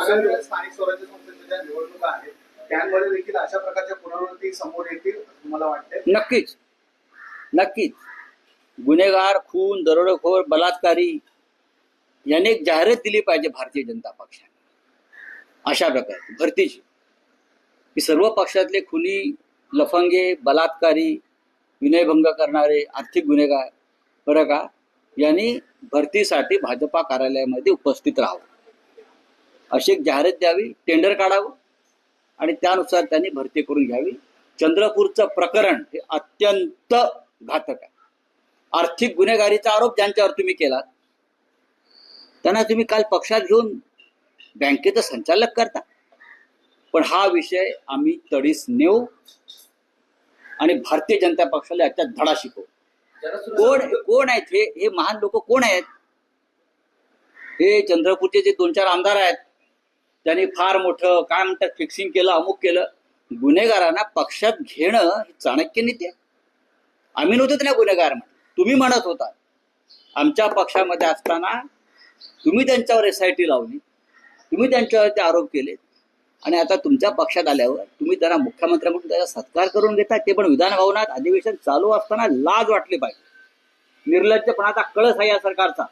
आगामी स्थानिक स्वराज्य संस्थेच्या निवडणुका आहेत त्यामध्ये देखील अशा प्रकारच्या पुनरावृत्ती समोर येतील तुम्हाला वाटते? नक्कीच नक्कीच. गुन्हेगार, खून, दरोडेखोर, बलात्कारी याने एक जाहिरात दिली पाहिजे भारतीय जनता पक्षाने अशा प्रकारे भरतीची, की सर्व पक्षातले खुनी, लफंगे, बलात्कारी, विनयभंग करणारे, आर्थिक गुन्हेगार बरं का यांनी भरतीसाठी भाजपा कार्यालयामध्ये उपस्थित राहावं अशी एक जाहिरात द्यावी, टेंडर काढावं आणि त्यानुसार त्यांनी भरती करून घ्यावी. चंद्रपूरचं प्रकरण हे अत्यंत घातक आहे. आर्थिक गुन्हेगारीचा आरोप ज्यांच्यावर तुम्ही केलात त्यांना तुम्ही काल पक्षात घेऊन बँकेचं संचालक करता. पण हा विषय आम्ही तडीस नेऊ आणि भारतीय जनता पक्षाला याच्यात धडा शिकवू. कोण आहेत हे महान लोक कोण आहेत? हे चंद्रपूरचे जे 2-4 आमदार आहेत त्यांनी फार मोठं काय म्हणतात फिक्सिंग केलं, अमुक केलं. गुन्हेगारांना पक्षात घेणं ही चाणक्य नीती आहे. आम्ही नव्हतो त्या गुन्हेगार म्हणत, तुम्ही म्हणत होता. आमच्या पक्षामध्ये असताना तुम्ही त्यांच्यावर SIT लावली, तुम्ही त्यांच्यावरती आरोप केले आणि आता तुमच्या पक्षात आल्यावर तुम्ही त्यांना मुख्यमंत्र्यांकडून त्याचा सत्कार करून घेता, ते पण विधान भवनात अधिवेशन चालू असताना. लाज वाटली पाहिजे. निर्लज्जपणाचा कळस आहे या सरकारचा.